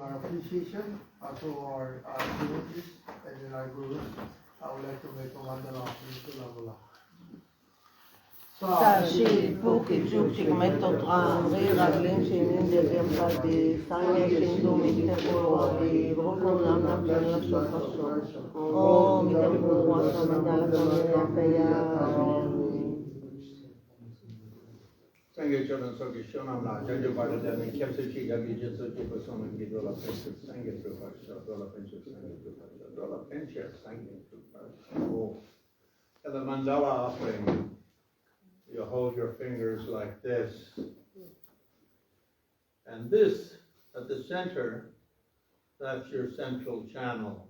our appreciation to our devotees and our gurus, I would like to make a mandala offering to Lavula. Sashi, Puki, Chukchik, Metotran, Ravlin, Shinin, Debiam Padi, Sangha, Shindu, Mitekura, Drofon, Lama, Jala, Shofaso, Oh, Mitekura, Samandala, maitreya. Sangha children so ki shonam na jajo bada dami kepsa chi gagi jitsu chi pasona ki dola penchuk sangha trupasha dola penchuk sangha trupasha dola penchuk sangha trupasha. Oh, and the mandala offering, you hold your fingers like this, and this at the center, that's your central channel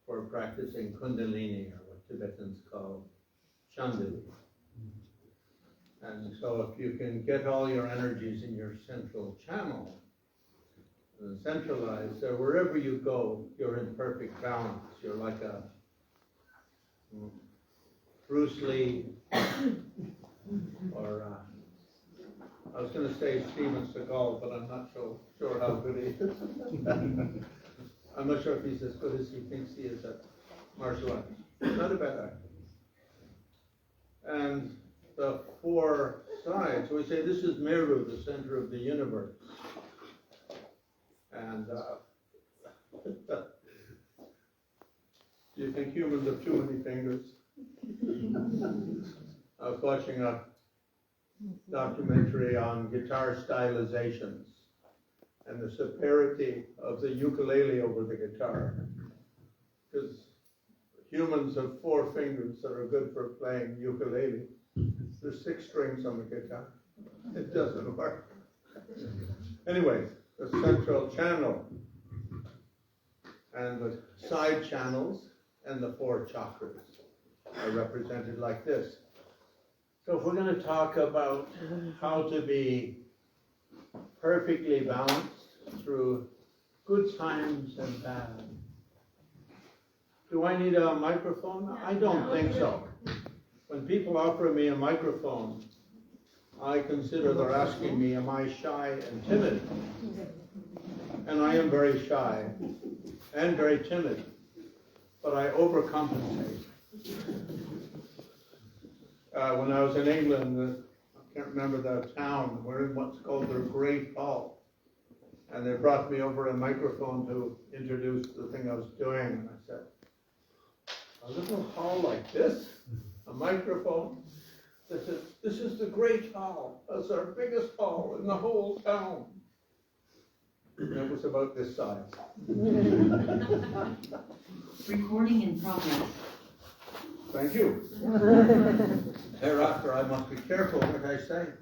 for practicing Kundalini, or what Tibetans call Chandali. And so if you can get all your energies in your central channel, centralized, so wherever you go, you're in perfect balance. You're like a Bruce Lee, or I was going to say Steven Seagal, but I'm not so sure how good he is. I'm not sure if he's as good as he thinks he is at martial arts. Not a bad actor. And the four sides, we say this is Meru, the center of the universe. And do you think humans have too many fingers? I was watching a documentary on guitar stylizations and the superiority of the ukulele over the guitar. Because humans have 4 fingers that are good for playing ukulele. There's 6 strings on the guitar. It doesn't work. Anyway, the central channel and the side channels and the 4 chakras are represented like this. So if we're going to talk about how to be perfectly balanced through good times and bad, do I need a microphone? I don't think so. When people offer me a microphone, I consider they're asking me, am I shy and timid? And I am very shy and very timid, but I overcompensate. When I was in England, I can't remember the town, we're in what's called their Great Hall. And they brought me over a microphone to introduce the thing I was doing. And I said, a little hall like this? A microphone? They said, this is the Great Hall. That's our biggest hall in the whole town. And it was about this size. Recording in progress. Thank you. Thereafter, I must be careful what I say.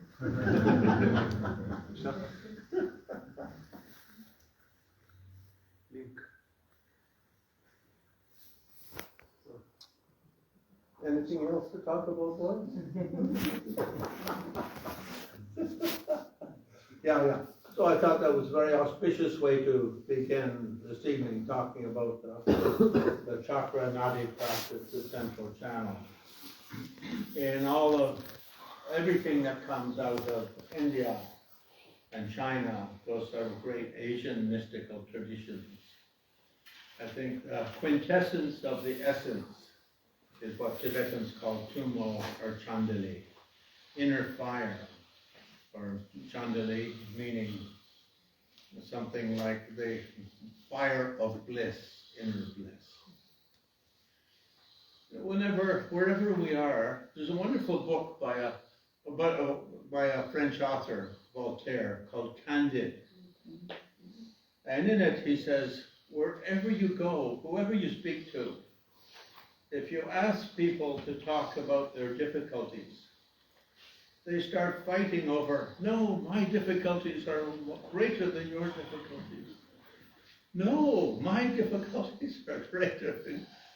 Anything else to talk about, boys? Yeah. So I thought that was a very auspicious way to begin this evening, talking about the chakra nadi practice, the central channel. In all of everything that comes out of India and China, those are great Asian mystical traditions. I think quintessence of the essence is what Tibetans call tumo or chandali, inner fire, or chandali meaning something like the fire of bliss, inner bliss. Wherever we are, there's a wonderful book by a French author, Voltaire, called Candide. And in it he says, wherever you go, whoever you speak to, if you ask people to talk about their difficulties, they start fighting over, no, my difficulties are greater than your difficulties. No, my difficulties are greater.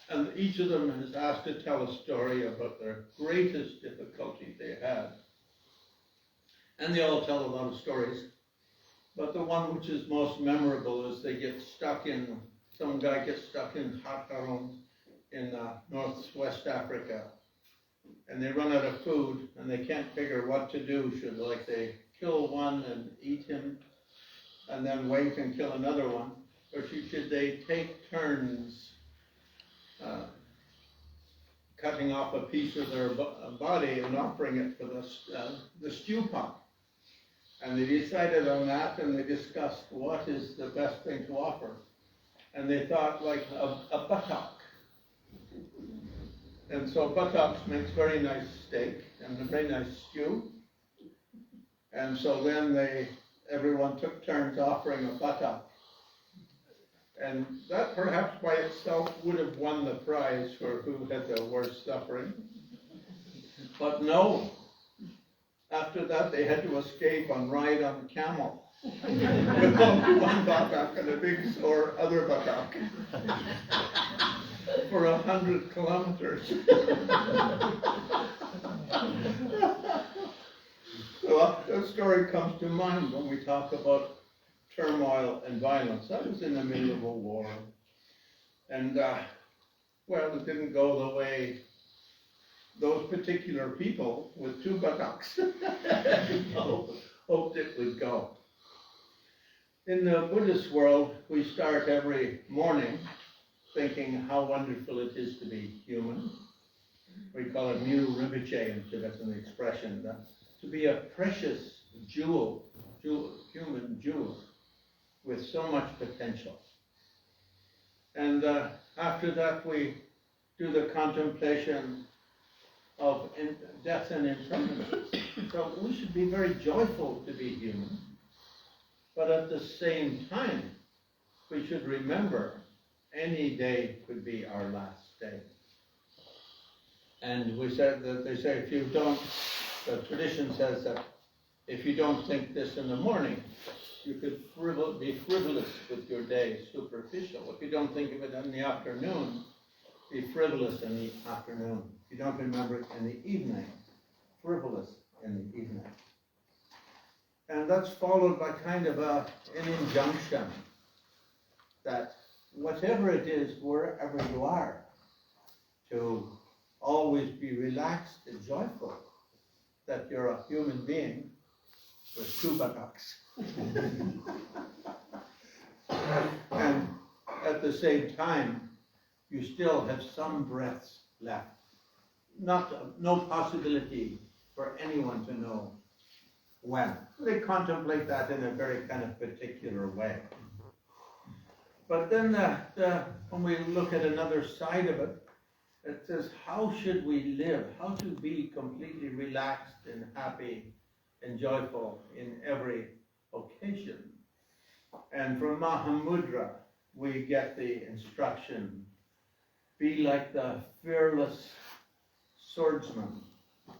And each of them is asked to tell a story about their greatest difficulty they had. And they all tell a lot of stories. But the one which is most memorable is some guy gets stuck in Khartoum in northwest Africa. And they run out of food and they can't figure what to do. Should they kill one and eat him and then wait and kill another one, or should they take turns cutting off a piece of their body and offering it for the stew pot? And they decided on that, and they discussed what is the best thing to offer. And they thought like a buttock. And so buttocks makes very nice steak and a very nice stew. And so then everyone took turns offering a buttock. And that perhaps by itself would have won the prize for who had the worst suffering. But no. After that, they had to escape and ride on a camel with one buttock and a big sore other buttock for 100 kilometers. So that story comes to mind when we talk about turmoil and violence. I was in the middle of a war, and well, it didn't go the way those particular people with two buttocks hoped it would go. In the Buddhist world, we start every morning thinking how wonderful it is to be human. We call it Mu Rinpoche in Tibetan expression, to be a precious jewel, human jewel, with so much potential. And after that, we do the contemplation of death and impermanence. So we should be very joyful to be human, but at the same time, we should remember any day could be our last day. And we said that they say if you don't, the tradition says that if you don't think this in the morning, you could be frivolous with your day, superficial. If you don't think of it in the afternoon, be frivolous in the afternoon. If you don't remember it in the evening, frivolous in the evening. And that's followed by kind of an injunction that whatever it is, wherever you are, to always be relaxed and joyful that you're a human being with two buttocks. And at the same time, you still have some breaths left. No possibility for anyone to know when. They contemplate that in a very kind of particular way. But then when we look at another side of it, it says, how should we live? How to be completely relaxed and happy and joyful in every occasion? And from Mahamudra, we get the instruction, be like the fearless swordsman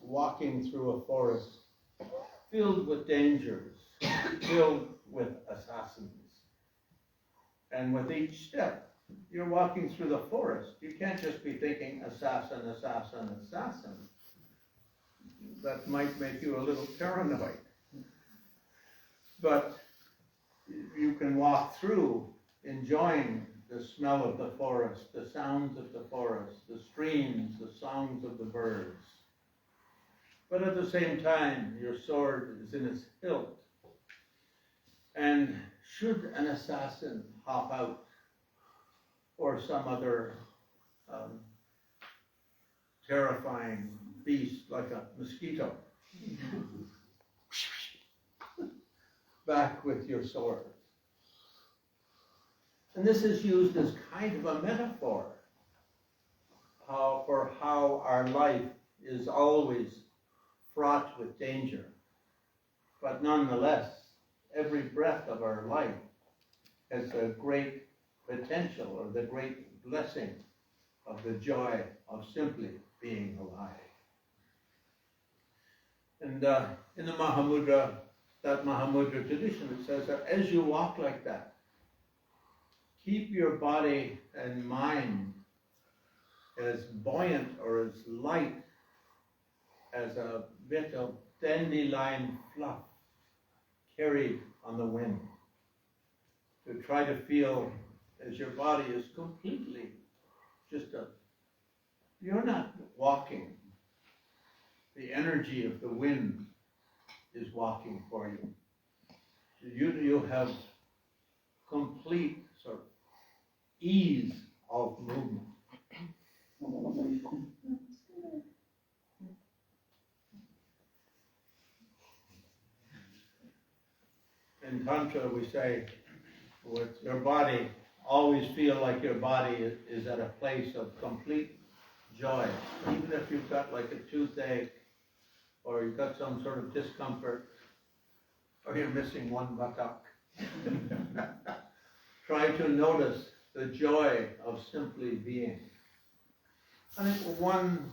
walking through a forest filled with dangers, filled with assassins. And with each step, you're walking through the forest. You can't just be thinking assassin, assassin, assassin. That might make you a little paranoid. But you can walk through enjoying the smell of the forest, the sounds of the forest, the streams, the songs of the birds. But at the same time, your sword is in its hilt. And should an assassin hop out, or some other terrifying beast like a mosquito, back with your sword. And this is used as kind of a metaphor for how our life is always fraught with danger. But nonetheless, every breath of our life has a great potential, or the great blessing of the joy of simply being alive. And in the Mahamudra, that Mahamudra tradition, it says that as you walk like that, keep your body and mind as buoyant or as light as a bit of dandelion fluff carried on the wind. To try to feel as your body is completely you're not walking. The energy of the wind is walking for you. You have complete sort of ease of movement. In Tantra, we say, with your body, always feel like your body is at a place of complete joy. Even if you've got like a toothache, or you've got some sort of discomfort, or you're missing one buttock. Try to notice the joy of simply being. I think one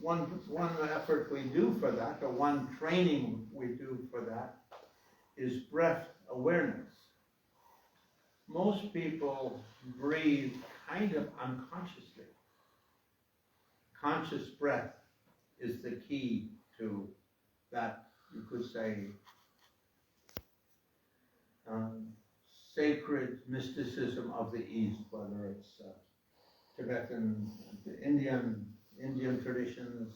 effort we do for that, or one training we do for that, is breath awareness. Most people breathe kind of unconsciously. Conscious breath is the key to that, you could say, sacred mysticism of the East, whether it's Tibetan, Indian traditions,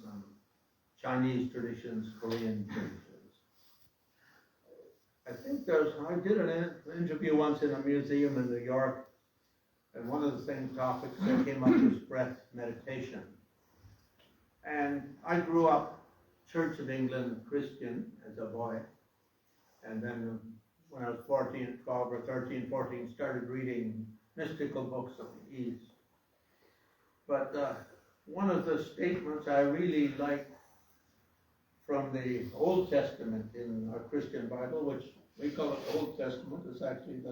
Chinese traditions, Korean traditions. I did an interview once in a museum in New York, and one of the topics that came up was breath meditation. And I grew up Church of England Christian as a boy, and then when I was 12 or 13, 14, started reading mystical books of the East. But one of the statements I really liked from the Old Testament in our Christian Bible, which we call it the Old Testament, is actually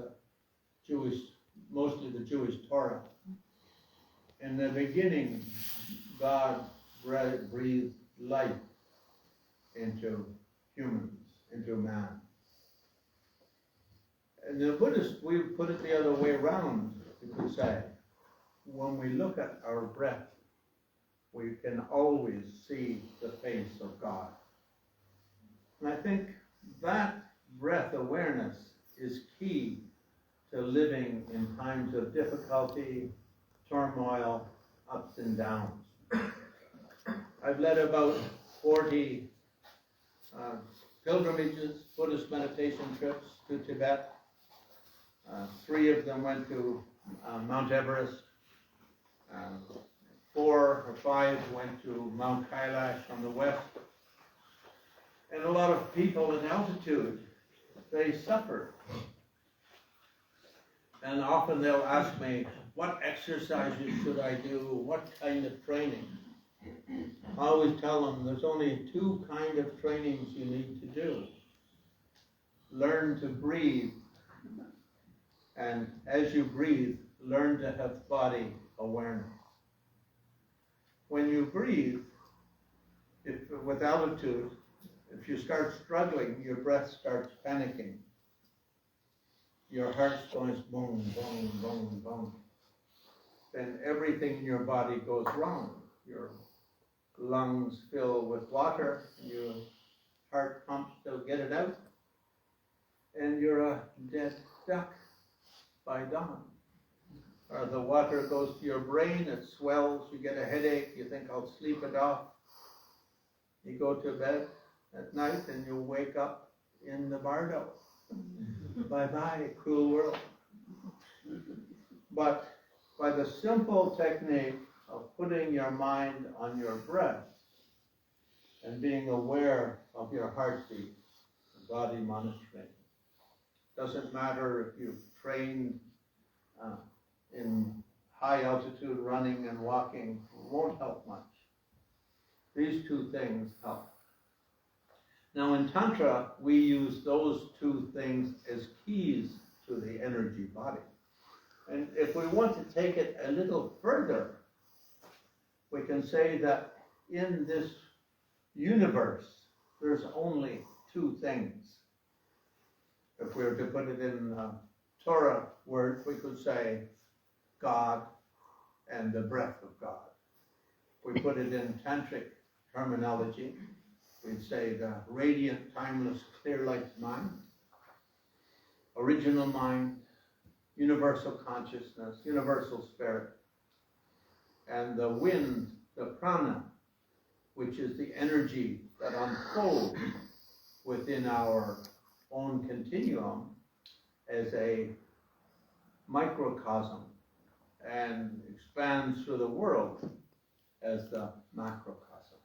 mostly the Jewish Torah. In the beginning, God breathed life into humans, into man. And the Buddhists, we put it the other way around, you could say. When we look at our breath, we can always see the face of God. And I think that breath awareness is key to living in times of difficulty, turmoil, ups and downs. I've led about 40 pilgrimages, Buddhist meditation trips to Tibet. 3 of them went to Mount Everest. 4 or 5 went to Mount Kailash on the west. And a lot of people in altitude, they suffer. And often they'll ask me, what exercises should I do? What kind of training? I always tell them there's only 2 kinds of trainings you need to do. Learn to breathe. And as you breathe, learn to have body awareness. When you breathe, with altitude, if you start struggling, your breath starts panicking. Your heart's going boom, boom, boom, boom. Then everything in your body goes wrong. Your lungs fill with water, your heart pumps to get it out, and you're a dead duck by dawn. Or the water goes to your brain, it swells, you get a headache, you think I'll sleep it off. You go to bed at night and you wake up in the bardo. Bye-bye, cruel world. But by the simple technique of putting your mind on your breath and being aware of your heartbeat, body monitoring. Doesn't matter if you've trained in high altitude running and walking, won't help much. These 2 things help. Now in Tantra, we use those 2 things as keys to the energy body. And if we want to take it a little further, we can say that in this universe, there's only 2 things. If we were to put it in Torah words, we could say God and the breath of God. If we put it in Tantric terminology, we'd say the radiant, timeless, clear light mind, original mind, universal consciousness, universal spirit, and the wind, the prana, which is the energy that unfolds within our own continuum as a microcosm and expands through the world as the macrocosm.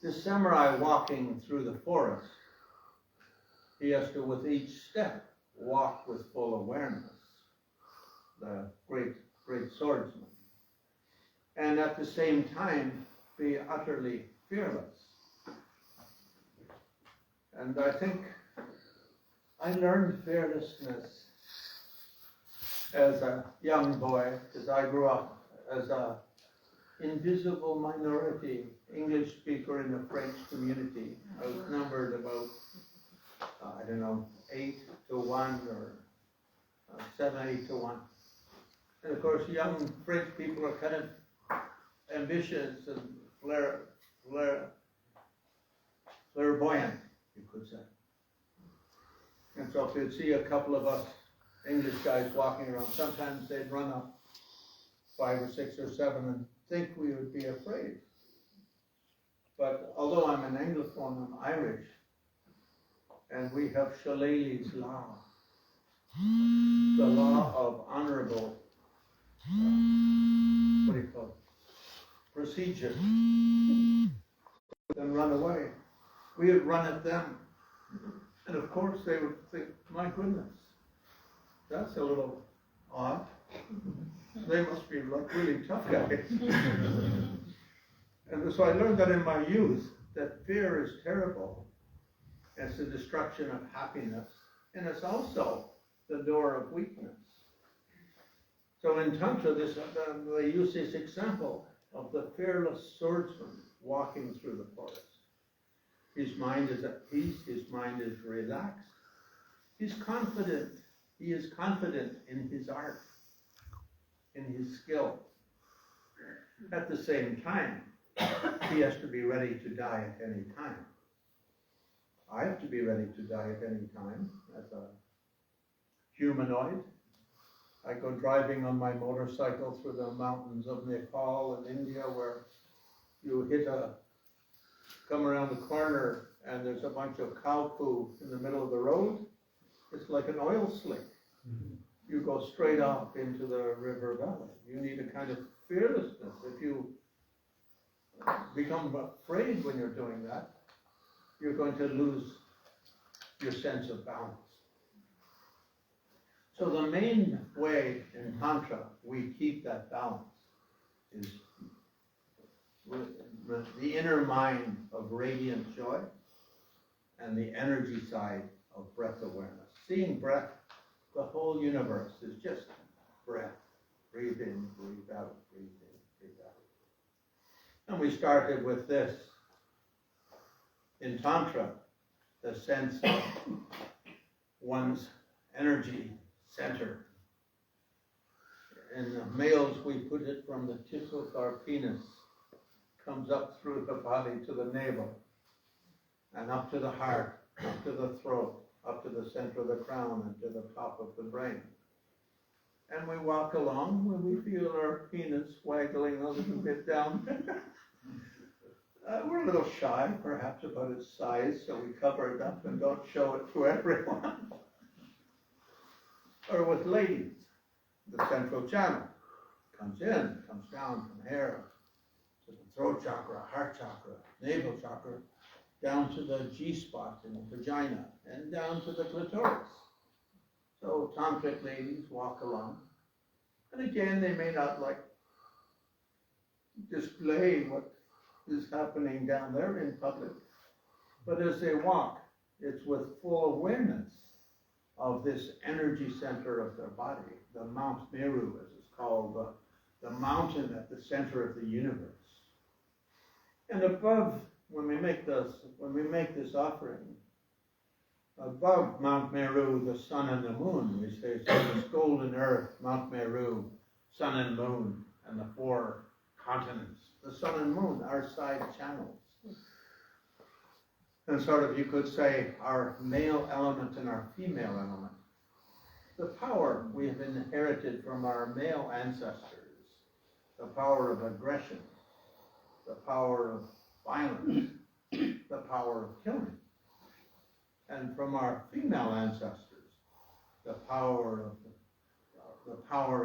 This samurai walking through the forest, he has to, with each step, walk with full awareness, the great swordsman, and at the same time be utterly fearless. And I think I learned fearlessness as a young boy, because I grew up as a invisible minority English speaker in the French community. I was numbered about, 8 to 1 or 7, 8 to 1. And of course, young French people are kind of ambitious and flamboyant, you could say. And so if you'd see a couple of us English guys walking around, sometimes they'd run up 5 or 6 or 7 and think we would be afraid. But although I'm an Anglophone, I'm Irish, and we have Shillelagh's law, the law of honorable, procedure, then run away. We would run at them, and of course they would think, my goodness, that's a little odd. They must be like really tough guys. And so I learned that in my youth, that fear is terrible. It's the destruction of happiness, and it's also the door of weakness. So in Tantra, they use this example of the fearless swordsman walking through the forest. His mind is at peace, his mind is relaxed. He's confident. He is confident in his art, in his skill. At the same time, he has to be ready to die at any time. I have to be ready to die at any time as a humanoid. I go driving on my motorcycle through the mountains of Nepal and India, where you come around the corner and there's a bunch of cow poo in the middle of the road. It's like an oil slick. You go straight off into the river valley. You need a kind of fearlessness. If you become afraid when you're doing that, you're going to lose your sense of balance. So the main way in Tantra we keep that balance is with the inner mind of radiant joy and the energy side of breath awareness. Seeing breath, the whole universe is just breath. Breathe in, breathe out, breathe in, breathe out. And we started with this. In Tantra, the sense of one's energy center. In the males, we put it from the tip of our penis, comes up through the body to the navel, and up to the heart, up to the throat, up to the center of the crown, and to the top of the brain. And we walk along when we feel our penis waggling a little bit down. We're a little shy, perhaps, about its size, so we cover it up and don't show it to everyone. Or with ladies, the central channel comes in, comes down from hair to the throat chakra, heart chakra, navel chakra, down to the G-spot in the vagina, and down to the clitoris. So tantric ladies walk along, and again, they may not display what is happening down there in public, but as they walk, it's with full awareness of this energy center of their body, the Mount Meru, as it's called, the mountain at the center of the universe. And above, when we make this offering, above Mount Meru, the sun and the moon, we say, so this golden earth, Mount Meru, sun and moon, and the 4 continents. The sun and moon are side channels. And sort of, you could say, our male element and our female element. The power we have inherited from our male ancestors, the power of aggression, the power of violence, the power of killing. And from our female ancestors, the power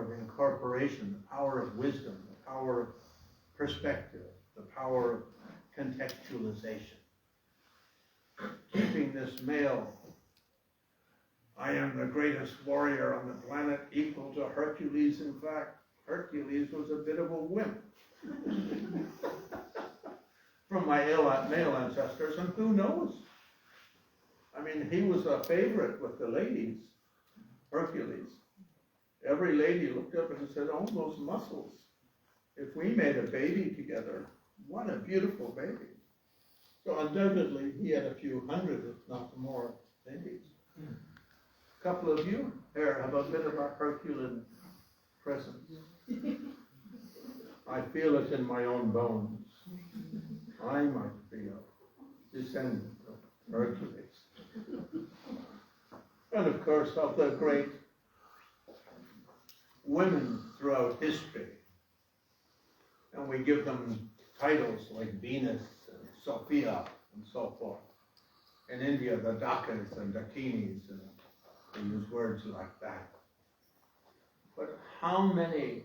of incorporation, the power of wisdom, the power of perspective, the power of contextualization. Keeping this male, I am the greatest warrior on the planet, equal to Hercules. In fact, Hercules was a bit of a wimp from my male ancestors, and who knows? I mean, he was a favorite with the ladies, Hercules. Every lady looked up and said, oh, those muscles. If we made a baby together, what a beautiful baby. So undoubtedly, he had a few hundred, if not more, babies. A couple of you here have a bit of a Herculean presence. I feel it in my own bones. I might be a descendant of Hercules. And of course, of the great women throughout history. And we give them titles like Venus and Sophia and so forth. In India, the Dakas and Dakinis, and they use words like that. But how many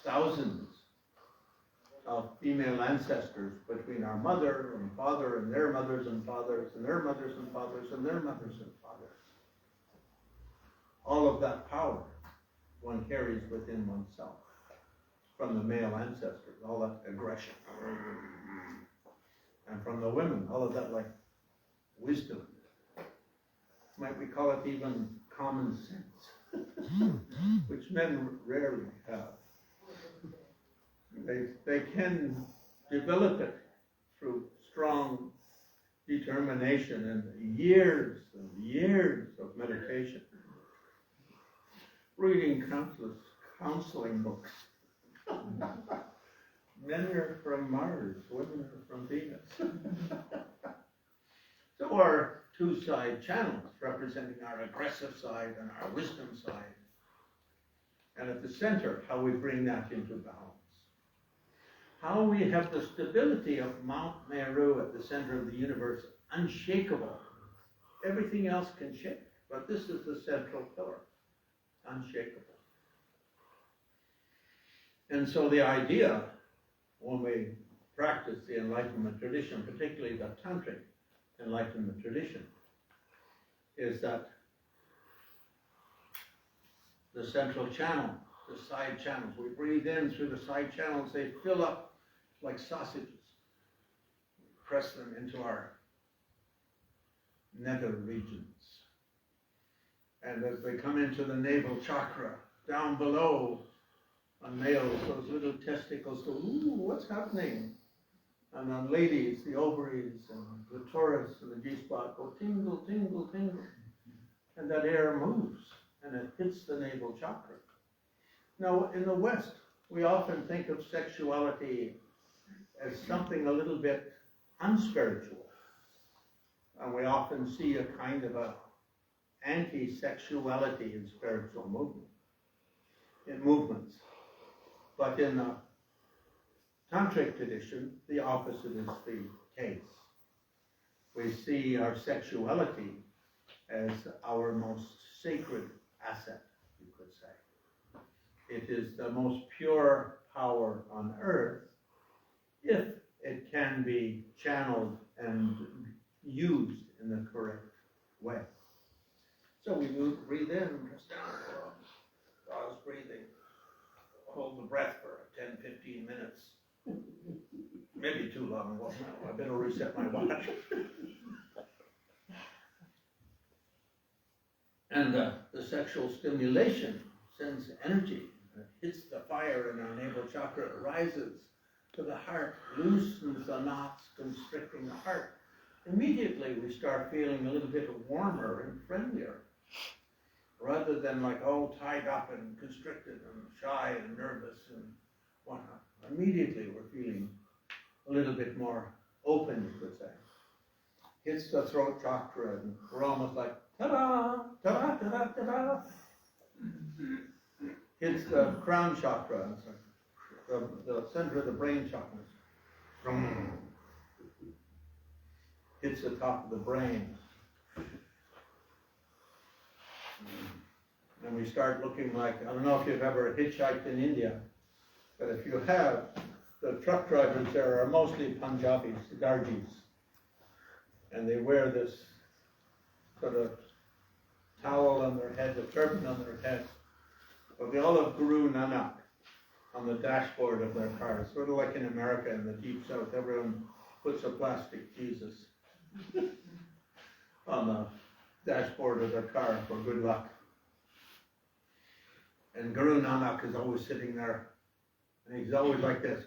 thousands of female ancestors between our mother and father and their mothers and fathers and their mothers and fathers and their mothers and fathers? All of that power one carries within oneself from the male ancestors, all that aggression. And from the women, all of that like wisdom. Might we call it even common sense, which men rarely have. They can develop it through strong determination and years of meditation. Reading countless counseling books. Men are from Mars, women are from Venus. So our two-side channels representing our aggressive side and our wisdom side. And at the center, how we bring that into balance. How we have the stability of Mount Meru at the center of the universe, unshakable. Everything else can shake, but this is the central pillar, unshakable. And so the idea, when we practice the Enlightenment tradition, particularly the Tantric Enlightenment tradition, is that the central channel, the side channels, we breathe in through the side channels, they fill up like sausages. We press them into our nether regions. And as they come into the navel chakra, down below, on males, those little testicles go, ooh, what's happening? And on ladies, the ovaries and the torus and the G-spot go tingle, tingle, tingle. And that air moves and it hits the navel chakra. Now, in the West, we often think of sexuality as something a little bit unspiritual. And we often see a kind of a anti-sexuality in spiritual movements. But in the Tantric tradition, the opposite is the case. We see our sexuality as our most sacred asset, you could say. It is the most pure power on earth if it can be channeled and used in the correct way. So we breathe in, press down, pause breathing, hold the breath for 10-15 minutes. Maybe too long, well, no, I better reset my watch. And the sexual stimulation sends energy. It hits the fire in our navel chakra, it rises to the heart, loosens the knots constricting the heart. Immediately we start feeling a little bit warmer and friendlier, rather than like all tied up and constricted and shy and nervous and whatnot. Immediately we're feeling a little bit more open, you could say. Hits the throat chakra and we're almost like, ta-da, ta-da, ta-da, ta-da. Hits the crown chakra, the center of the brain chakras. Hits the top of the brain. And we start looking like, I don't know if you've ever hitchhiked in India, but if you have, the truck drivers there are mostly Punjabis, Darjis. And they wear this sort of towel on their head, a turban on their head. But they all have Guru Nanak on the dashboard of their cars, sort of like in America in the Deep South, everyone puts a plastic Jesus on the dashboard of their car for good luck. And Guru Nanak is always sitting there, and he's always like this.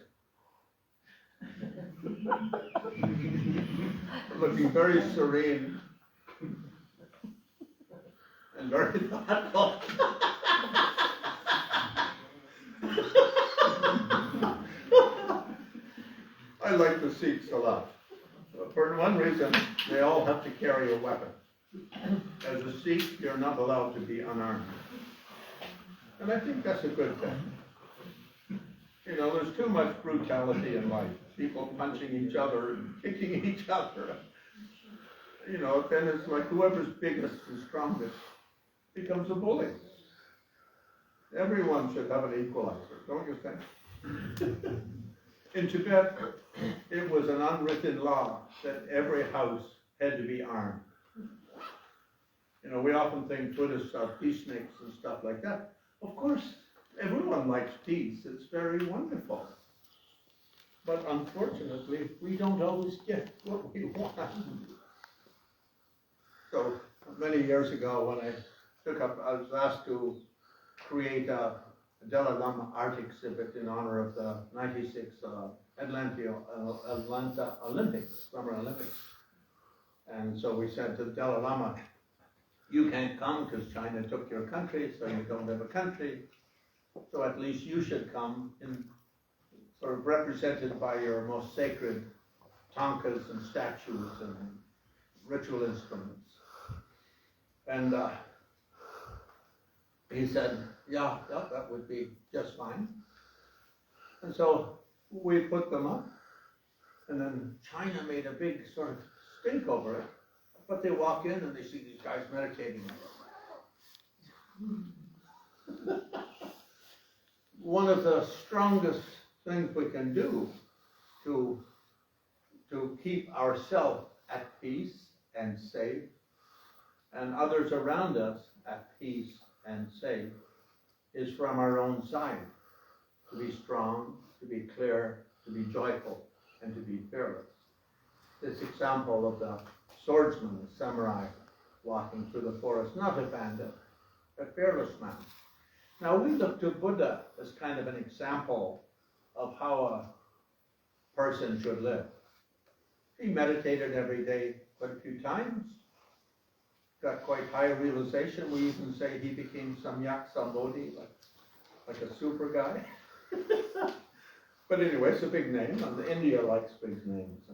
Looking very serene and very thoughtful. I like the Sikhs a lot. For one reason, they all have to carry a weapon. As a Sikh, you're not allowed to be unarmed. And I think that's a good thing. You know, there's too much brutality in life. People punching each other, kicking each other. You know, then it's like whoever's biggest and strongest becomes a bully. Everyone should have an equalizer, don't you think? In Tibet, it was an unwritten law that every house had to be armed. You know, we often think Buddhists are peacemakers and stuff like that. Of course, everyone likes peace. It's very wonderful. But unfortunately, we don't always get what we want. So many years ago, when I was asked to create a Dalai Lama art exhibit in honor of the 96 Atlanta Olympics, Summer Olympics. And so we said to the Dalai Lama, you can't come because China took your country, so you don't have a country. So at least you should come, in, sort of represented by your most sacred tankas and statues and ritual instruments. And he said, yeah, that would be just fine. And so we put them up, and then China made a big sort of stink over it. But they walk in and they see these guys meditating. One of the strongest things we can do to keep ourselves at peace and safe, and others around us at peace and safe, is from our own side. To be strong, to be clear, to be joyful, and to be fearless. This example of the swordsman, the samurai, walking through the forest, not a bandit, a fearless man. Now we look to Buddha as kind of an example of how a person should live. He meditated every day quite a few times, got quite high realization. We even say he became samyak sambodhi, like a super guy. But anyway, it's a big name, and India likes big names.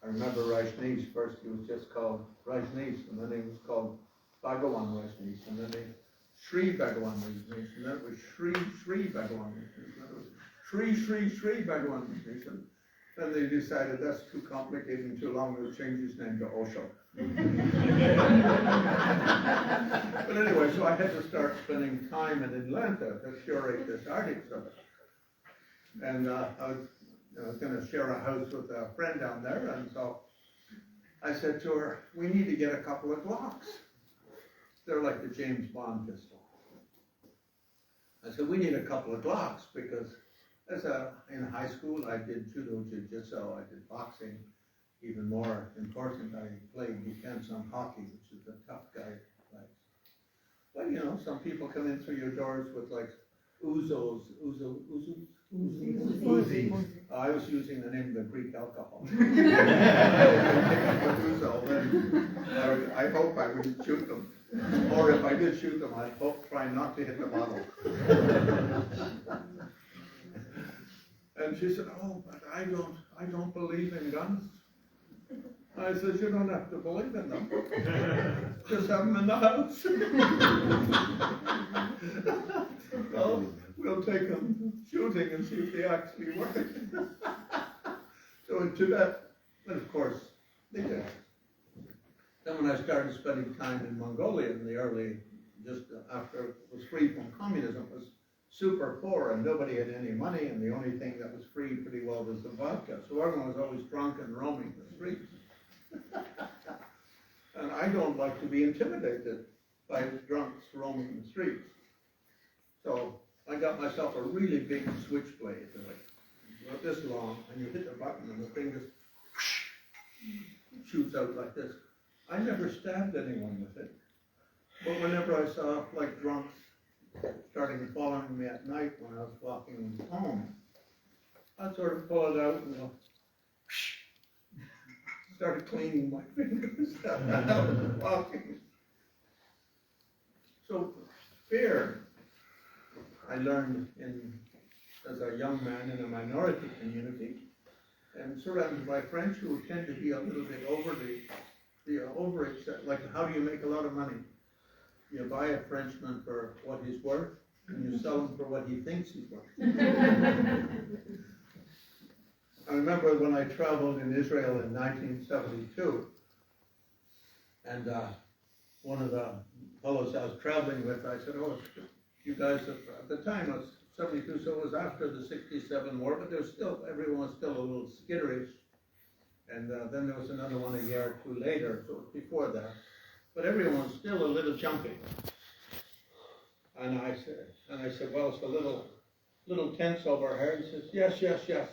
I remember Rajneesh, first he was just called Rajneesh, and then he was called Bhagawan Rajneesh, and then Sri Bhagawan Rajneesh, and then it was Sri Bhagawan Rajneesh, and then it was Sri Bhagawan Rajneesh, and then they decided that's too complicated and too long, they'll change his name to Osho. But anyway, so I had to start spending time in Atlanta to curate this art exhibit. And I was going to share a house with a friend down there, and so I said to her, we need to get a couple of Glocks. They're like the James Bond pistol. I said, we need a couple of Glocks because in high school I did judo, jiu-jitsu, I did boxing. Even more important, I played defense on hockey, which is the tough guy likes. But you know, some people come in through your doors with like Uzis. I was using the name of the Greek alcohol. I hope I wouldn't shoot them. Or if I did shoot them, I'd try not to hit the bottle. And she said, oh, but I don't believe in guns. I said, you don't have to believe in them. Just have them in the house. Well, we'll take them shooting and see if they actually work. So in Tibet, and of course, they did. Then when I started spending time in Mongolia in the after it was free from communism, was super poor and nobody had any money, and the only thing that was free pretty well was the vodka. So everyone was always drunk and roaming the streets. And I don't like to be intimidated by drunks roaming the streets. So I got myself a really big switchblade, like about this long, and you hit the button and the thing just shoots out like this. I never stabbed anyone with it. But whenever I saw like drunks starting following me at night when I was walking home, I'd sort of pull it out and go, started cleaning my fingers as I was walking. So fear, I learned as a young man in a minority community, and surrounded by French who tend to be a little bit overage, like how do you make a lot of money? You buy a Frenchman for what he's worth, and you sell him for what he thinks he's worth. I remember when I traveled in Israel in 1972, and one of the fellows I was traveling with, I said, oh, you guys, at the time it was 72, so it was after the 67 war, but there's still, everyone was still a little skitterish. And then there was another one a year or two later, so it was before that. But everyone was still a little jumpy. And I said, well, it's a little tense over here. He says, yes.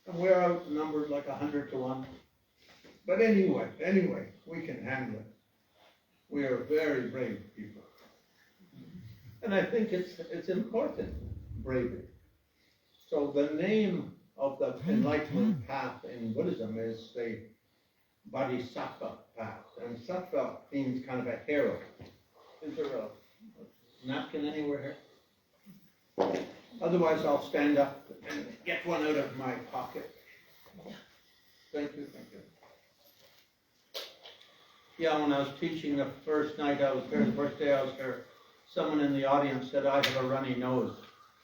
And we're outnumbered like 100 to 1. But anyway, we can handle it. We are very brave people. And I think it's important, bravery. So the name of the enlightenment path in Buddhism is the Bodhisattva path. And sattva means kind of a hero. Is there a napkin anywhere here? Otherwise I'll stand up and get one out of my pocket. Thank you. Yeah, when I was teaching the first night I was here, the first day I was here, someone in the audience said, I have a runny nose.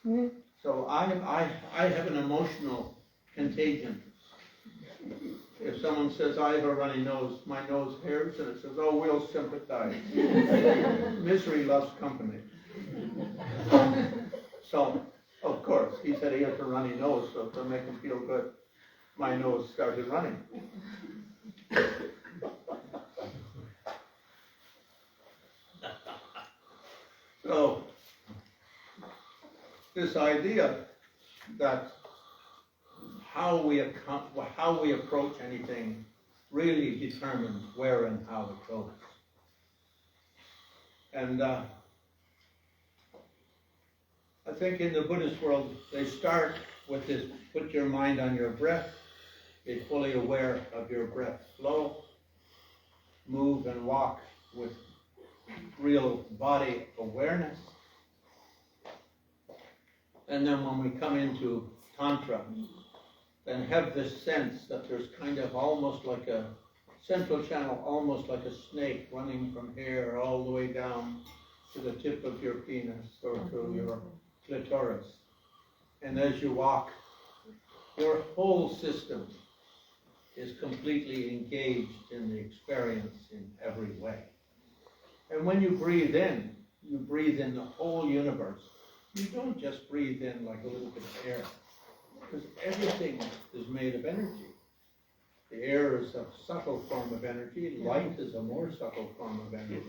Mm-hmm. So I have an emotional contagion. If someone says, I have a runny nose, my nose hairs, and it says, oh, we'll sympathize. Misery loves company. So, of course, he said he has a runny nose, so to make him feel good, my nose started running. So, this idea that how we approach anything really determines where and how it goes. And I think in the Buddhist world, they start with this, put your mind on your breath, be fully aware of your breath flow, move and walk with real body awareness. And then when we come into Tantra, then have this sense that there's kind of almost like a central channel, almost like a snake running from here all the way down to the tip of your penis or to your clitoris. And as you walk, your whole system is completely engaged in the experience in every way. And when you breathe in the whole universe. You don't just breathe in like a little bit of air, because everything is made of energy. The air is a subtle form of energy, light is a more subtle form of energy.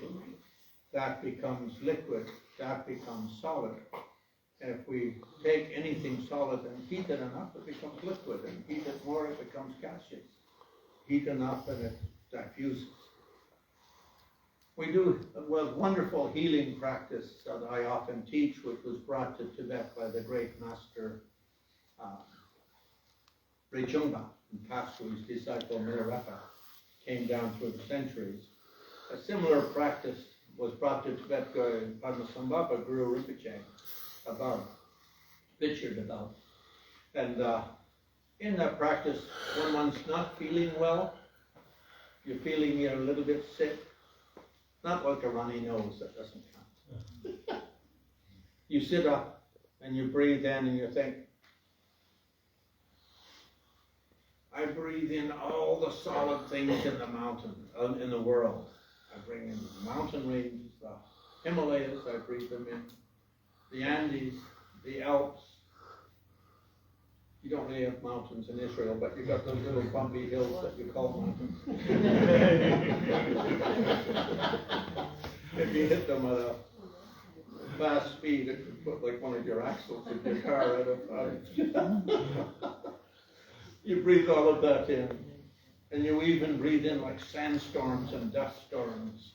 That becomes liquid, that becomes solid. And if we take anything solid and heat it enough, it becomes liquid, and heat it more, it becomes gaseous. Heat enough and it diffuses. We do a wonderful healing practice that I often teach, which was brought to Tibet by the great master Rinpoche, and passed to his disciple Milarepa, came down through the centuries. A similar practice was brought to Tibet by Padmasambhava Guru Rinpoche, above, pictured above. And in that practice, when one's not feeling well, you're feeling you're a little bit sick, not like a runny nose, that doesn't count. You sit up and you breathe in and you think, I breathe in all the solid things in the mountain, in the world. I bring in the mountain ranges, the Himalayas, I breathe them in. The Andes, the Alps. You don't really have mountains in Israel, but you've got those little bumpy hills that you call mountains. If you hit them at a fast speed, it could put like one of your axles of your car out of You breathe all of that in. And you even breathe in like sandstorms and dust storms.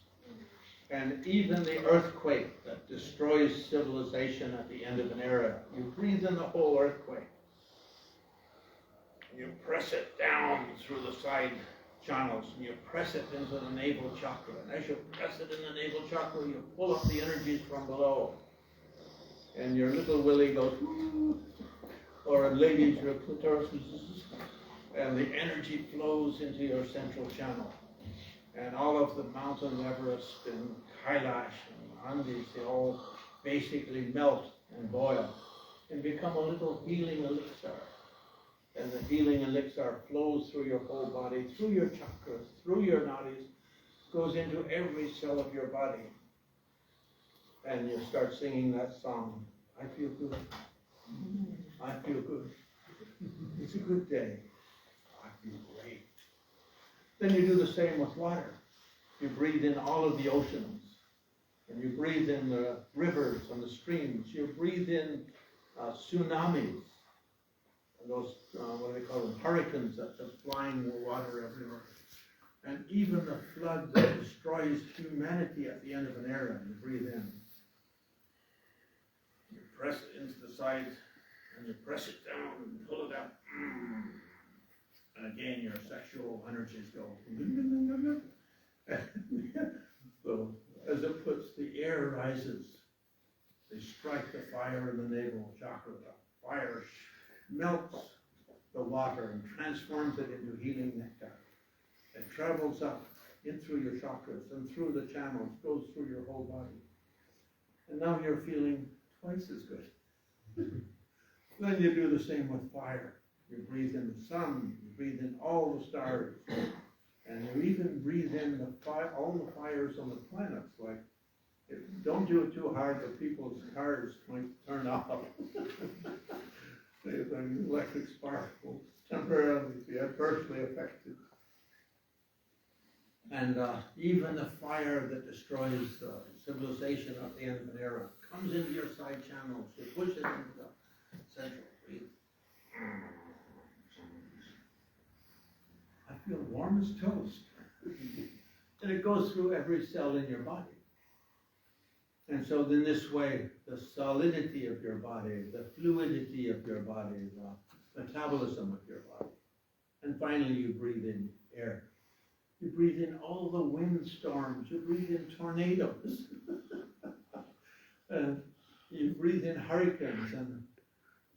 And even the earthquake that destroys civilization at the end of an era, you breathe in the whole earthquake. You press it down through the side channels, and you press it into the navel chakra. And as you press it in the navel chakra, you pull up the energies from below. And your little willy goes, or ladies, your clitoris, and the energy flows into your central channel. And all of the Mountain Everest and Kailash and Andes, they all basically melt and boil and become a little healing elixir. And the healing elixir flows through your whole body, through your chakras, through your nadis, goes into every cell of your body. And you start singing that song, I feel good, I feel good, it's a good day, I feel great. Then you do the same with water. You breathe in all of the oceans, and you breathe in the rivers and the streams. You breathe in tsunamis, and those, what do they call them, hurricanes that just flying the water everywhere. And even the flood that destroys humanity at the end of an era, you breathe in. You press it into the sides, and you press it down and pull it up. And again, your sexual energies go. So as it puts, the air rises. They strike the fire in the navel chakra. The fire melts the water and transforms it into healing nectar. It travels up in through your chakras and through the channels, goes through your whole body. And now you're feeling twice as good. Then you do the same with fire. You breathe in the sun, you breathe in all the stars, and you even breathe in all the fires on the planets. Like, don't do it too hard, or people's cars might turn off. The electric spark will temporarily be adversely affected. And even the fire that destroys civilization at the end of an era comes into your side channels. You push it into the central. Breathe. I feel warm as toast. And it goes through every cell in your body. And so in this way, the solidity of your body, the fluidity of your body, the metabolism of your body. And finally, you breathe in air. You breathe in all the windstorms. You breathe in tornadoes. And you breathe in hurricanes and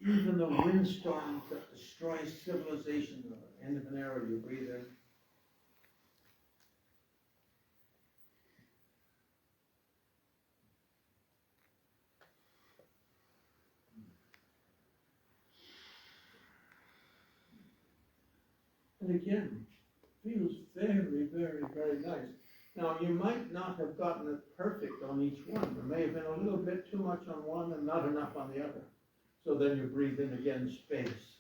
even the windstorms that destroy civilization at the end of an era, you breathe in. And again, feels very, very, very nice. Now, you might not have gotten it perfect on each one. There may have been a little bit too much on one and not enough on the other. So then you breathe in again, space.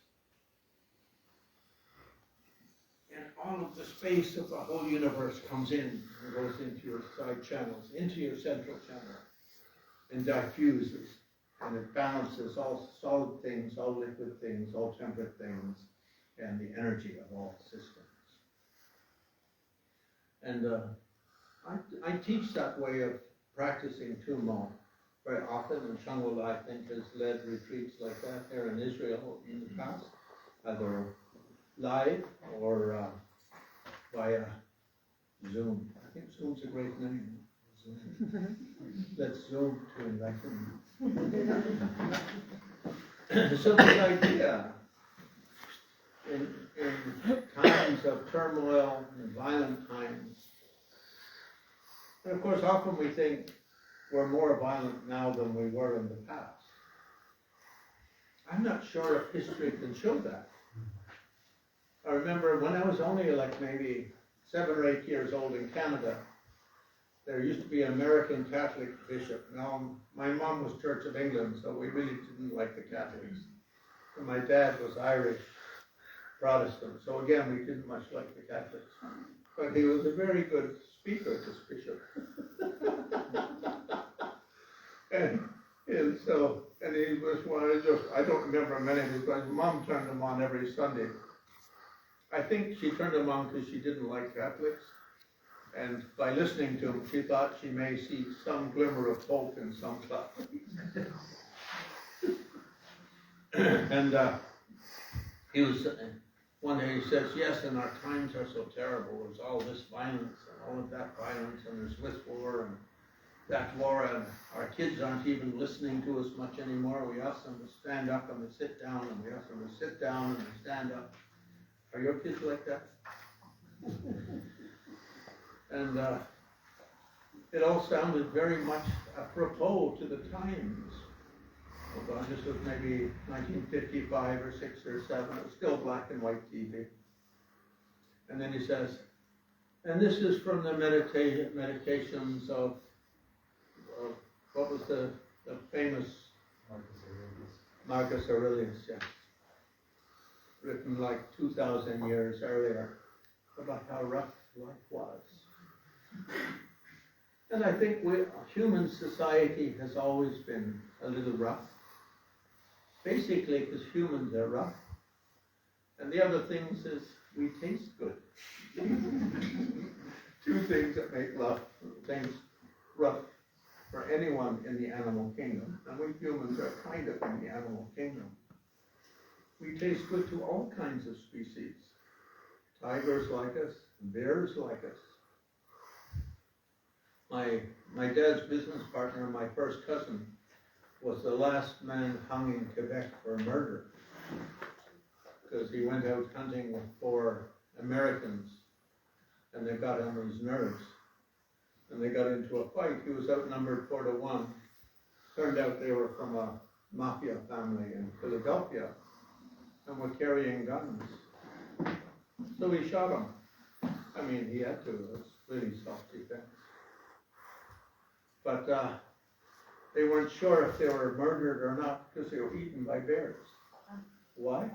And all of the space of the whole universe comes in and goes into your side channels, into your central channel, and diffuses. And it balances all solid things, all liquid things, all temperate things, and the energy of all systems. And I teach that way of practicing Tummo very often, and Chongola, I think, has led retreats like that here in Israel in the past, either live or via Zoom. I think Zoom's a great name. Zoom. Let's Zoom to enlighten. So this idea, in times of turmoil and violent times, and of course often we think we're more violent now than we were in the past. I'm not sure if history can show that. I remember when I was only like maybe 7 or 8 years old in Canada, there used to be an American Catholic bishop. Now, my mom was Church of England, so we really didn't like the Catholics. And my dad was Irish Protestant, so again, we didn't much like the Catholics. But he was a very good speaker, this bishop. and so, and he was one of just, I don't remember many of his, but mom turned him on every Sunday. I think she turned him on because she didn't like Catholics. And by listening to him, she thought she may see some glimmer of hope in some Catholics. And he was, one day he says, yes, and our times are so terrible. There's all this violence and all of that violence, and there's this war and that war, and our kids aren't even listening to us much anymore. We ask them to stand up and they sit down, and we ask them to sit down and they stand up. Are your kids like that? And it all sounded very much apropos to the times. Oh God, this was maybe 1955 or 6 or 7. It was still black and white TV. And then he says, and this is from the meditations of what was the famous Marcus Aurelius, yeah, written like 2,000 years earlier about how rough life was. And I think human society has always been a little rough. Basically, because humans are rough. And the other things is we taste good. 2 things that make things rough for anyone in the animal kingdom. And we humans are kind of in the animal kingdom. We taste good to all kinds of species. Tigers like us, bears like us. My dad's business partner, my first cousin, was the last man hung in Quebec for murder because he went out hunting with 4 Americans and they got on his nerves and they got into a fight. He was outnumbered 4-1. Turned out they were from a mafia family in Philadelphia and were carrying guns. So he shot him. I mean, he had to. It was really self-defense. But they weren't sure if they were murdered or not because they were eaten by bears. Why?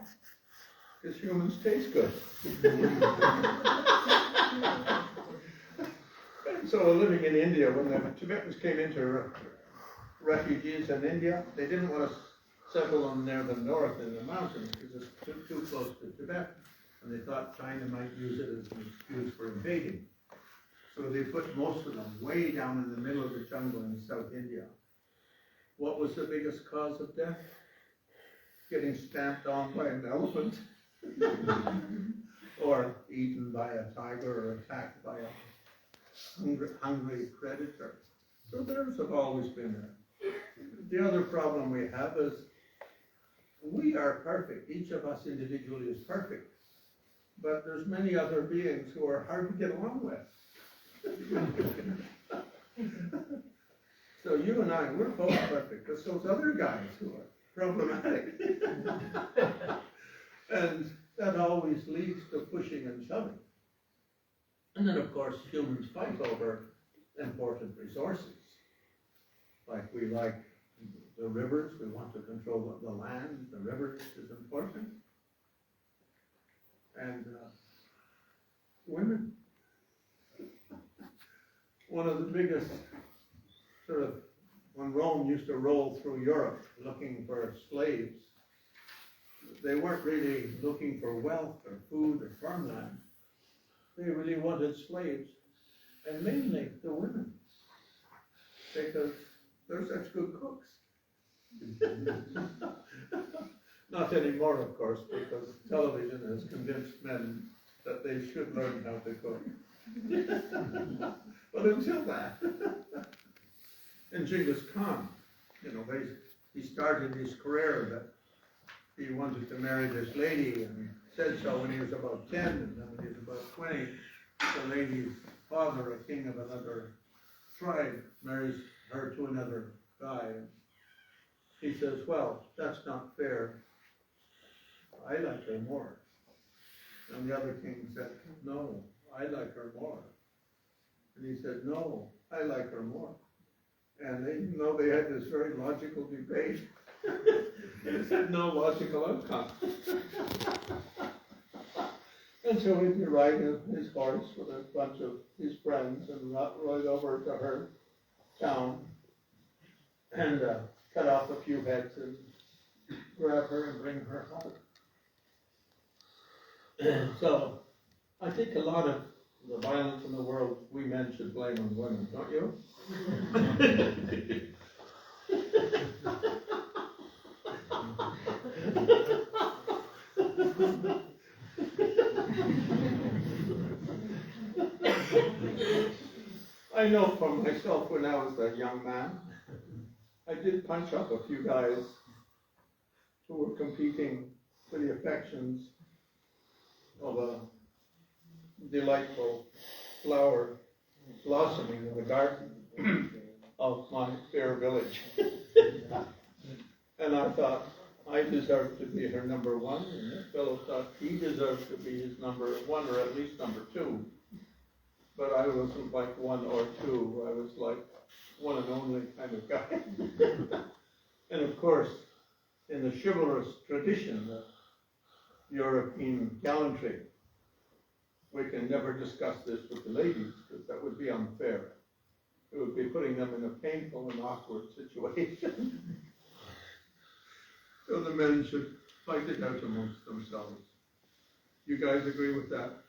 Because humans taste good. So living in India, when the Tibetans came into refugees in India, they didn't want to settle them near the north in the mountains because it's too close to Tibet. And they thought China might use it as an excuse for invading. So they put most of them way down in the middle of the jungle in South India. What was the biggest cause of death? Getting stamped on by an elephant. Or eaten by a tiger or attacked by a hungry predator. So bears have always been there. The other problem we have is we are perfect. Each of us individually is perfect. But there's many other beings who are hard to get along with. So you and I, we're both perfect. It's those other guys who are problematic. And that always leads to pushing and shoving. And then, of course, humans fight over important resources. Like we like the rivers, we want to control the land, the rivers is important. And women. One of the biggest sort of, when Rome used to roll through Europe looking for slaves, they weren't really looking for wealth or food or farmland. They really wanted slaves, and mainly the women, because they're such good cooks. Not anymore, of course, because television has convinced men that they should learn how to cook. But until that, and Genghis Khan, you know, he started his career that he wanted to marry this lady and said so when he was about 10, and then when he was about 20, the lady's father, a king of another tribe, marries her to another guy. And he says, well, that's not fair. I like her more. And the other king said, no, I like her more. And he said, no, I like her more. And even though they had this very logical debate, it had no logical outcome. And so he'd be riding his horse with a bunch of his friends and ride over to her town and cut off a few heads and grab her and bring her home. So I think a lot of the violence in the world, we men should blame on women, don't you? I know for myself, when I was a young man, I did punch up a few guys who were competing for the affections of a delightful flower blossoming in the garden of my fair village. And I thought I deserved to be her number one, and this fellow thought he deserved to be his number one, or at least number two. But I wasn't like one or two, I was like one and only kind of guy. And of course, in the chivalrous tradition of European gallantry, we can never discuss this with the ladies, because that would be unfair. It would be putting them in a painful and awkward situation. So the men should fight it out amongst themselves. You guys agree with that?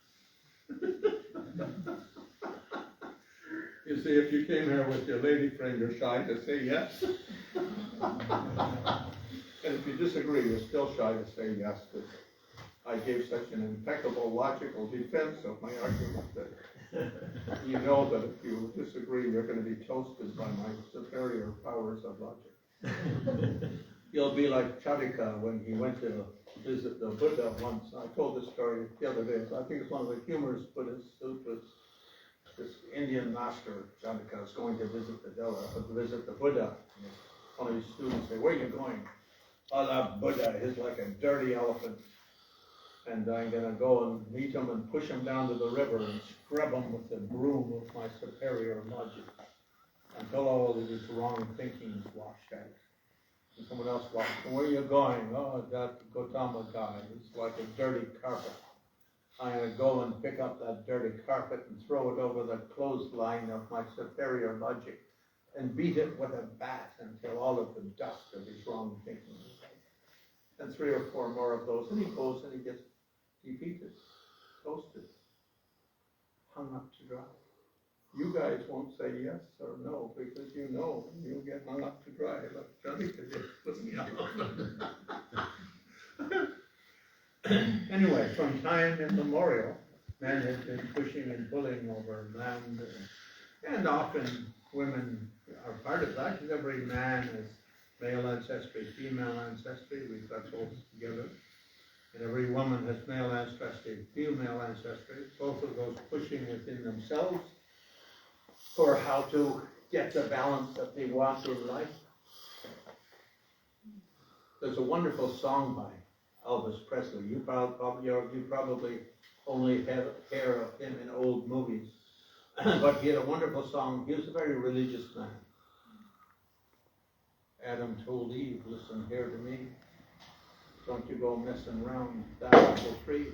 You see, if you came here with your lady friend, you're shy to say yes. And if you disagree, you're still shy to say yes, because I gave such an impeccable logical defense of my argument that you know that if you disagree, you're going to be toasted by my superior powers of logic. You'll be like Charika when he went to visit the Buddha once. I told this story the other day, so I think it's one of the humorous Buddhist sutras. This Indian master, Charika, is going to visit the Buddha. And one of his students say, "Where are you going?" "Oh, that Buddha is like a dirty elephant. And I'm going to go and meet him and push him down to the river and scrub him with the broom of my superior logic until all of his wrong thinking is washed out." And someone else walks, "Where are you going?" "Oh, that Gautama guy, it's like a dirty carpet. I'm going to go and pick up that dirty carpet and throw it over the clothesline of my superior logic and beat it with a bat until all of the dust of his wrong thinking is out." And 3 or 4 more of those, and he goes and he gets defeated, toasted, hung up to dry. You guys won't say yes or no, because you know you'll get hung up to dry, like Jonica did with me. Anyway, from time immemorial, men have been pushing and pulling over land, and often women are part of that, because every man has male ancestry, female ancestry, we've got both together. And every woman has male ancestry, female ancestry, both of those pushing within themselves for how to get the balance that they want in life. There's a wonderful song by Elvis Presley. You probably only hear of him in old movies. But he had a wonderful song. He was a very religious man. Adam told Eve, "Listen here to me. Don't you go messing around that apple tree."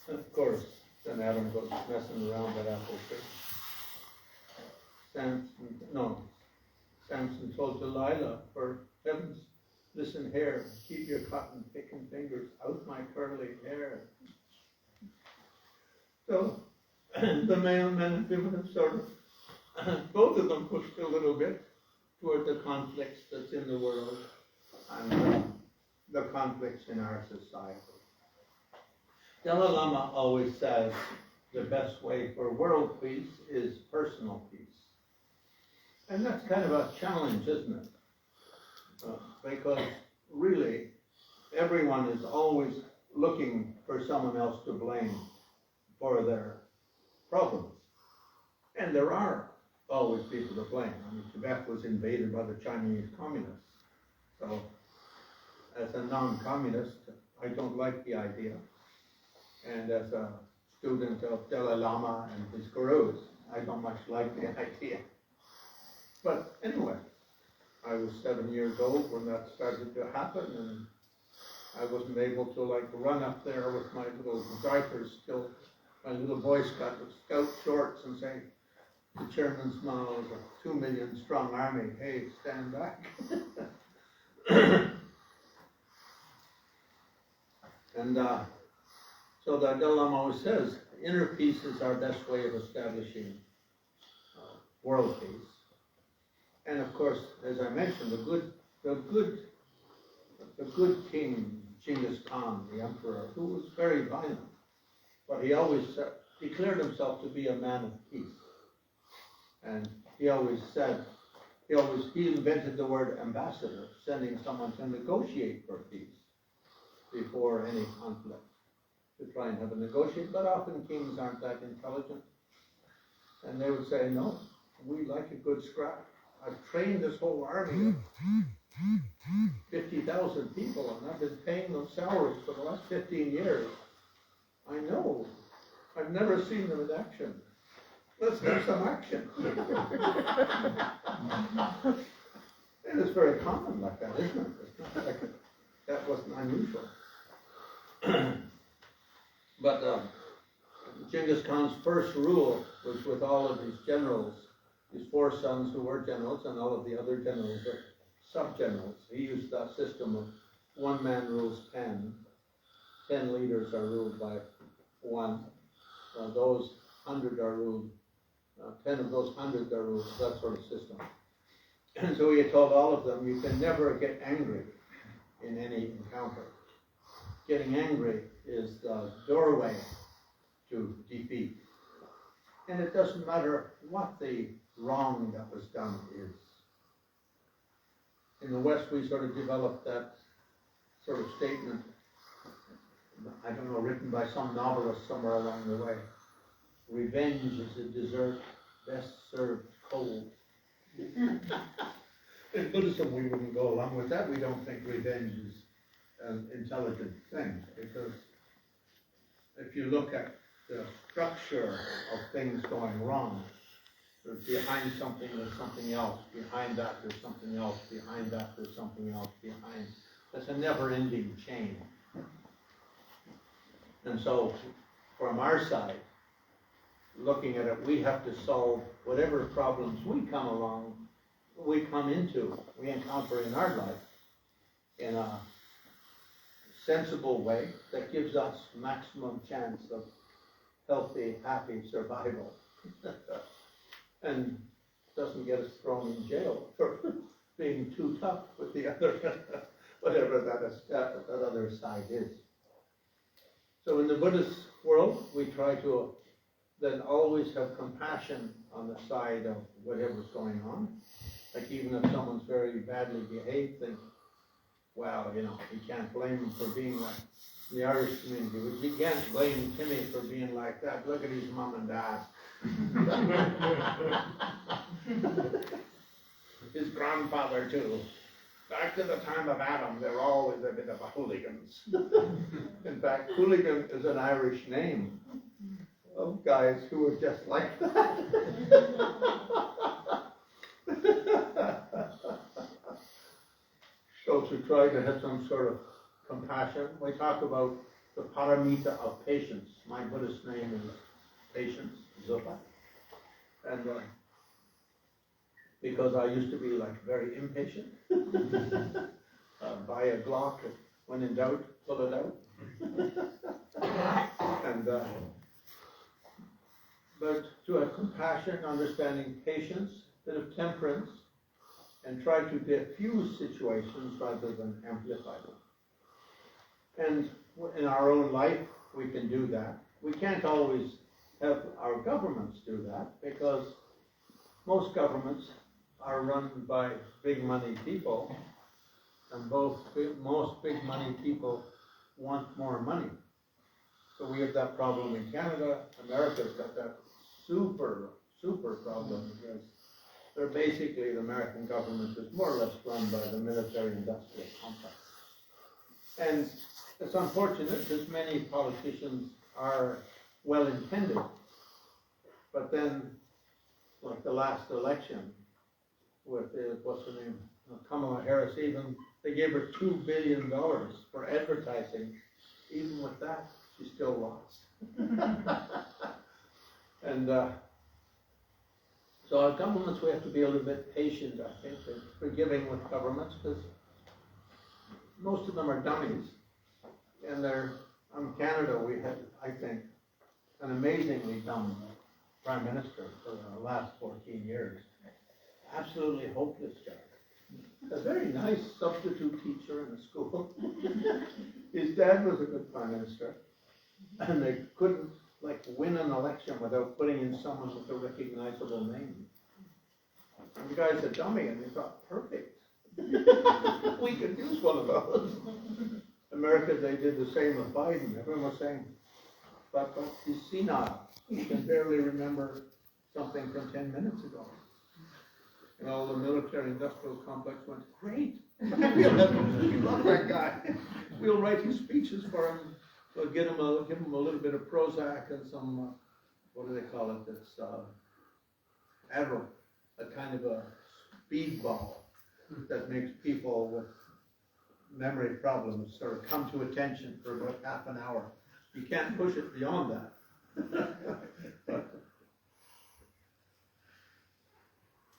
And of course, then Adam goes messing around that apple tree. Samson told Delilah, "For heavens, listen here, keep your cotton picking fingers out my curly hair." So the male men and feminine sort of, both of them pushed a little bit toward the conflicts that's in the world and the conflicts in our society. Dalai Lama always says the best way for world peace is personal peace. And that's kind of a challenge, isn't it? Because really, everyone is always looking for someone else to blame for their problems. And there are always people to blame. I mean, Tibet was invaded by the Chinese communists. So, as a non-communist, I don't like the idea. And as a student of Dalai Lama and his gurus, I don't much like the idea. But anyway, I was 7 years old when that started to happen, and I wasn't able to like run up there with my little diapers still, my little Boy Scout shorts and say, the chairman's now is a 2 million strong army, hey, stand back. And so the Dalai Lama always says, inner peace is our best way of establishing world peace. And of course, as I mentioned, the good king, Genghis Khan, the emperor, who was very violent, but he always declared himself to be a man of peace. And he always said, he invented the word ambassador, sending someone to negotiate for peace before any conflict, to try and have a negotiate. But often kings aren't that intelligent. And they would say, no, we like a good scrap. I've trained this whole army of 50,000 people, and I've been paying them salaries for the last 15 years. I know. I've never seen them in action. Let's have some action. And it's very common like that, isn't it? It's not like that wasn't unusual. But Genghis Khan's first rule was with all of his generals, his 4 sons who were generals, and all of the other generals are sub-generals. He used that system of 1 man rules 10. 10 leaders are ruled by 1. Those 100 are ruled, 10 of those 100 are ruled, that sort of system. And so he had told all of them, you can never get angry in any encounter. Getting angry is the doorway to defeat. And it doesn't matter what the wrong that was done is. In the West, we sort of developed that sort of statement, I don't know, written by some novelist somewhere along the way. Revenge is a dessert best served cold. In Buddhism, we wouldn't go along with that. We don't think revenge is an intelligent thing, because if you look at the structure of things going wrong, behind something there's something else, behind that there's something else, behind that there's something else, behind. That's a never-ending chain. And so, from our side, looking at it, we have to solve whatever problems we encounter in our life in a sensible way that gives us maximum chance of healthy, happy survival. And doesn't get us thrown in jail for being too tough with the other, whatever that other side is. So in the Buddhist world, we try to then always have compassion on the side of whatever's going on. Like even if someone's very badly behaved, think, well, you can't blame him for being like, in the Irish community, you can't blame Timmy for being like that. Look at his mom and dad. His grandfather too. Back to the time of Adam, they were always a bit of hooligans. In fact, hooligan is an Irish name of guys who were just like that. So to try to have some sort of compassion, we talk about the paramita of patience. My Buddhist name is patience, Zopa. And because I used to be like very impatient, buy a Glock, when in doubt, pull it out. And but to have compassion, understanding, patience, a bit of temperance, and try to diffuse situations rather than amplify them. And in our own life, we can do that. We can't always have our governments do that, because most governments are run by big money people, and most big money people want more money. So we have that problem in Canada. America's got that super problem, because they're basically, the American government is more or less run by the military-industrial complex. And it's unfortunate because many politicians are well-intended, but then like the last election with, what's her name, Kamala Harris, even, they gave her $2 billion for advertising. Even with that, she still lost. And so our governments, we have to be a little bit patient, I think, and forgiving with governments, because most of them are dummies. And in Canada, we had, I think, an amazingly dumb Prime Minister for the last 14 years. Absolutely hopeless guy. A very nice substitute teacher in a school. His dad was a good Prime Minister, and they couldn't win an election without putting in someone with a recognizable name. And the guy's a dummy, and they thought, perfect. We could use one of those. America, they did the same with Biden. Everyone was saying, but he's senile. He can barely remember something from 10 minutes ago. And all the military-industrial complex went, great. We love that guy. We'll write his speeches for him. We'll give him a little bit of Prozac and some, what do they call it? It's Adderall, a kind of a speedball that makes people with memory problems sort of come to attention for about half an hour. You can't push it beyond that.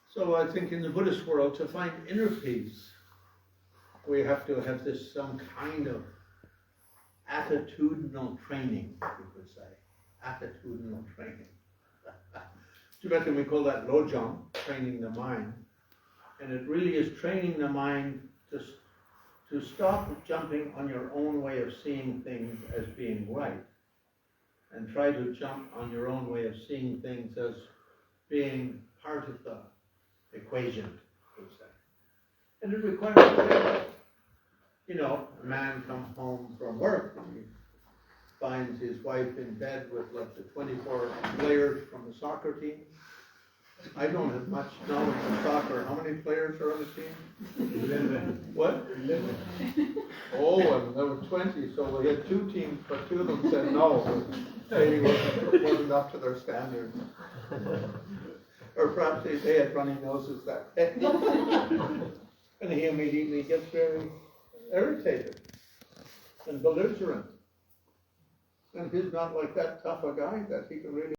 So I think in the Buddhist world, to find inner peace, we have to have some kind of attitudinal training, you could say. Attitudinal training. Tibetan, we call that lojong, training the mind. And it really is training the mind to stop jumping on your own way of seeing things as being right, and try to jump on your own way of seeing things as being part of the equation, would say. And it requires, a man comes home from work and he finds his wife in bed with the 24 players from the soccer team. I don't have much knowledge of soccer. How many players are on the team? 11. What? 11. Oh, and there were 20, so we had 2 teams, but 2 of them said no. Maybe wasn't up to their standards. Or perhaps they had runny noses that day. And he immediately gets very irritated and belligerent. And he's not like that tough a guy that he can really